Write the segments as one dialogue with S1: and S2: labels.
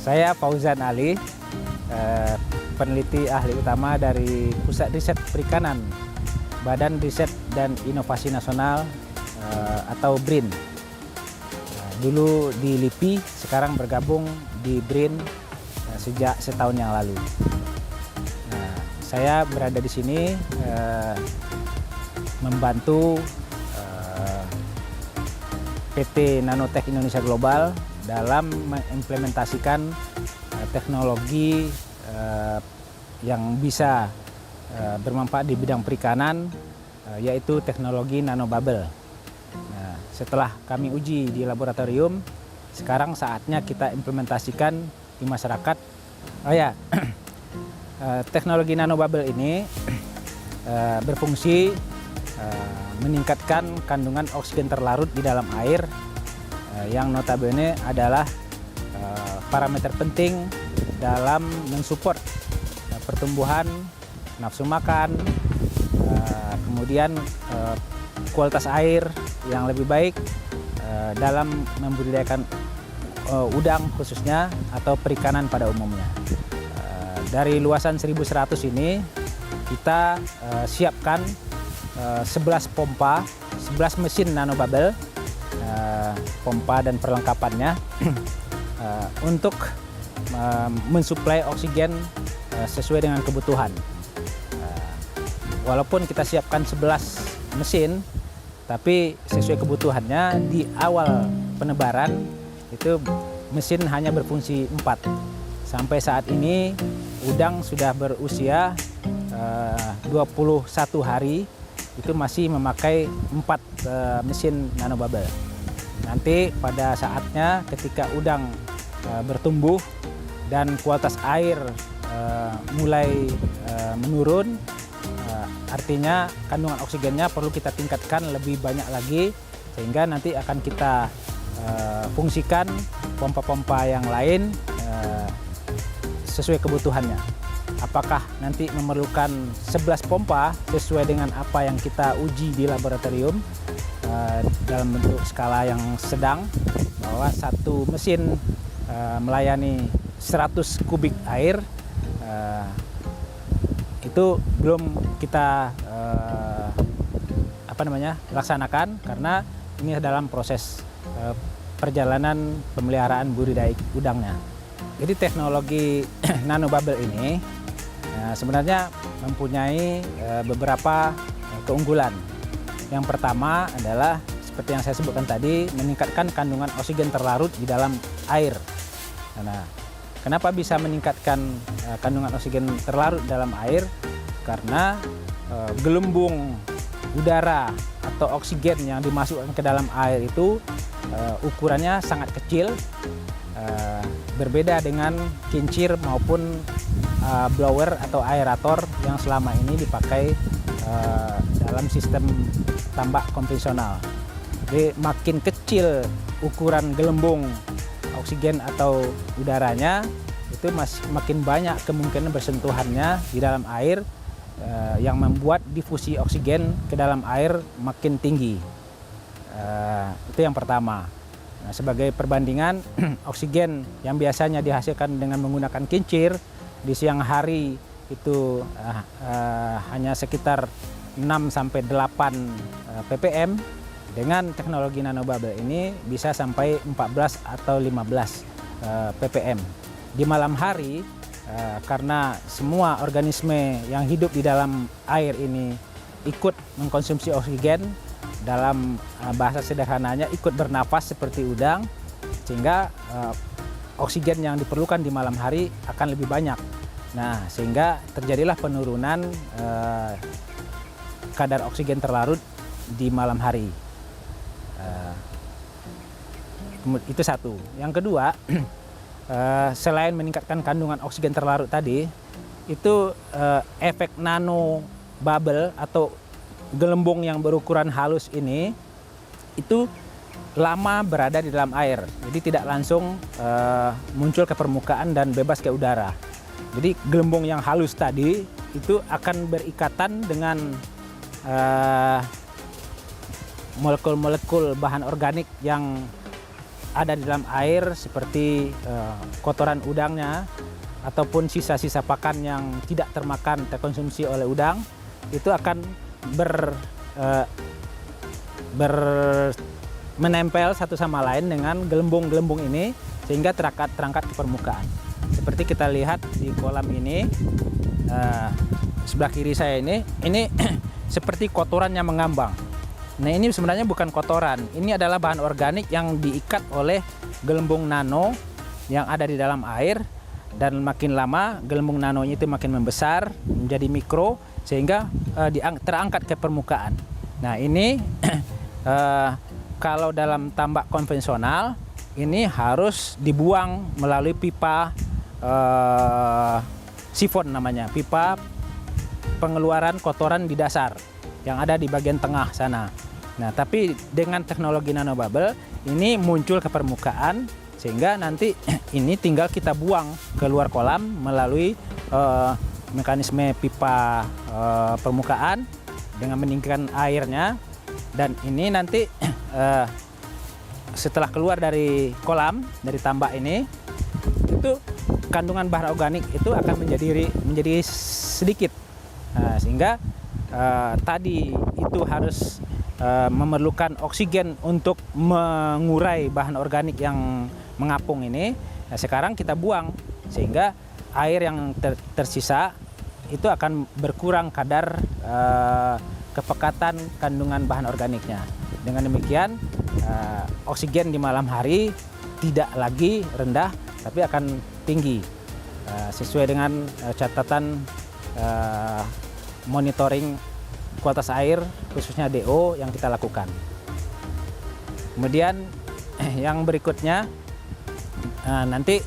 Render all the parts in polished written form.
S1: Saya Fauzan Ali, peneliti ahli utama dari Pusat Riset Perikanan, Badan Riset dan Inovasi Nasional atau BRIN. Dulu di LIPI, sekarang bergabung di BRIN sejak setahun yang lalu. Saya berada di sini membantu PT Nanotech Indonesia Global dalam mengimplementasikan teknologi yang bisa bermanfaat di bidang perikanan, yaitu teknologi nanobubble. Nah, setelah kami uji di laboratorium, sekarang saatnya kita implementasikan di masyarakat. Teknologi nanobubble ini berfungsi meningkatkan kandungan oksigen terlarut di dalam air, yang notabene adalah parameter penting dalam mensupport pertumbuhan, nafsu makan, kemudian kualitas air yang lebih baik dalam membudidayakan udang khususnya atau perikanan pada umumnya. Dari luasan 1.100 ini kita siapkan 11 pompa, 11 mesin nanobubble, pompa dan perlengkapannya untuk mensuplai oksigen sesuai dengan kebutuhan. Walaupun kita siapkan 11 mesin, tapi sesuai kebutuhannya di awal penebaran itu mesin hanya berfungsi 4. Sampai saat ini udang sudah berusia 21 hari, itu masih memakai 4 mesin nanobubble. Nanti pada saatnya ketika udang bertumbuh dan kualitas air mulai menurun, artinya kandungan oksigennya perlu kita tingkatkan lebih banyak lagi, sehingga nanti akan kita fungsikan pompa-pompa yang lain sesuai kebutuhannya. Apakah nanti memerlukan 11 pompa sesuai dengan apa yang kita uji di laboratorium dalam bentuk skala yang sedang, bahwa satu mesin melayani 100 kubik air, itu belum kita laksanakan karena ini dalam proses perjalanan pemeliharaan budidaya udangnya. Jadi teknologi nanobubble ini sebenarnya mempunyai beberapa keunggulan. Yang pertama adalah seperti yang saya sebutkan tadi, meningkatkan kandungan oksigen terlarut di dalam air. Nah, kenapa bisa meningkatkan kandungan oksigen terlarut dalam air? Karena gelembung udara atau oksigen yang dimasukkan ke dalam air itu ukurannya sangat kecil, berbeda dengan kincir maupun blower atau aerator yang selama ini dipakai dalam sistem tambak konvensional. Jadi makin kecil ukuran gelembung oksigen atau udaranya, itu makin banyak kemungkinan bersentuhannya di dalam air, yang membuat difusi oksigen ke dalam air makin tinggi. Itu yang pertama. Nah, sebagai perbandingan, oksigen yang biasanya dihasilkan dengan menggunakan kincir di siang hari itu hanya sekitar 6-8 ppm. Dengan teknologi nanobubble ini bisa sampai 14 atau 15 ppm. Di malam hari, karena semua organisme yang hidup di dalam air ini ikut mengkonsumsi oksigen, dalam bahasa sederhananya ikut bernafas seperti udang, sehingga oksigen yang diperlukan di malam hari akan lebih banyak. Nah, sehingga terjadilah penurunan kadar oksigen terlarut di malam hari. Itu satu. Yang kedua, selain meningkatkan kandungan oksigen terlarut tadi, itu efek nanobubble atau gelembung yang berukuran halus ini itu lama berada di dalam air, jadi tidak langsung muncul ke permukaan dan bebas ke udara. Jadi gelembung yang halus tadi itu akan berikatan dengan molekul-molekul bahan organik yang ada di dalam air seperti kotoran udangnya ataupun sisa-sisa pakan yang tidak termakan terkonsumsi oleh udang itu akan menempel satu sama lain dengan gelembung-gelembung ini sehingga terangkat ke permukaan. Seperti kita lihat di kolam ini, sebelah kiri saya ini seperti kotoran yang mengambang. Nah, ini sebenarnya bukan kotoran, ini adalah bahan organik yang diikat oleh gelembung nano yang ada di dalam air, dan makin lama gelembung nanonya itu makin membesar menjadi mikro sehingga terangkat ke permukaan. Nah, ini kalau dalam tambak konvensional ini harus dibuang melalui pipa sifon namanya, pipa pengeluaran kotoran di dasar yang ada di bagian tengah sana. Nah, tapi dengan teknologi nanobubble ini muncul ke permukaan sehingga nanti ini tinggal kita buang keluar kolam melalui mekanisme pipa permukaan dengan meninggikan airnya, dan ini nanti setelah keluar dari kolam, dari tambak ini, itu kandungan bahan organik itu akan menjadi sedikit. Nah, sehingga tadi itu harus memerlukan oksigen untuk mengurai bahan organik yang mengapung ini. Nah, sekarang kita buang sehingga air yang tersisa itu akan berkurang kadar kepekatan kandungan bahan organiknya. Dengan demikian oksigen di malam hari tidak lagi rendah tapi akan tinggi sesuai dengan catatan monitoring kualitas air khususnya DO yang kita lakukan. Kemudian yang berikutnya nanti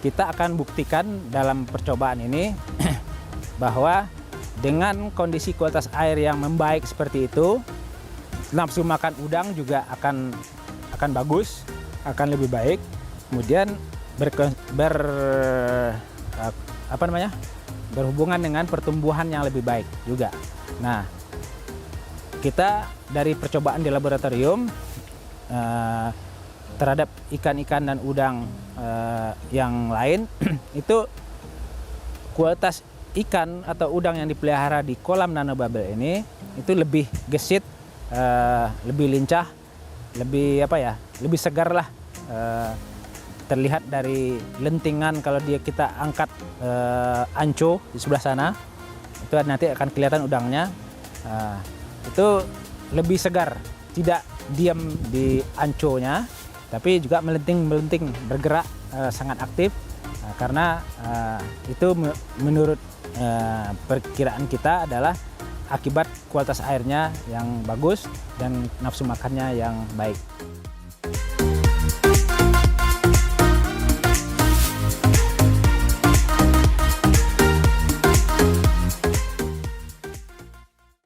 S1: kita akan buktikan dalam percobaan ini bahwa dengan kondisi kualitas air yang membaik seperti itu, nafsu makan udang juga akan bagus, akan lebih baik. Kemudian berhubungan dengan pertumbuhan yang lebih baik juga. Nah, kita dari percobaan di laboratorium terhadap ikan-ikan dan udang yang lain itu kualitas ikan atau udang yang dipelihara di kolam nanobubble ini itu lebih gesit, lebih lincah, lebih segar lah. Terlihat dari lentingan kalau kita angkat anco di sebelah sana, itu nanti akan kelihatan udangnya. Itu lebih segar, tidak diam di anconya, tapi juga melenting bergerak sangat aktif, karena itu menurut perkiraan kita adalah akibat kualitas airnya yang bagus dan nafsu makannya yang baik.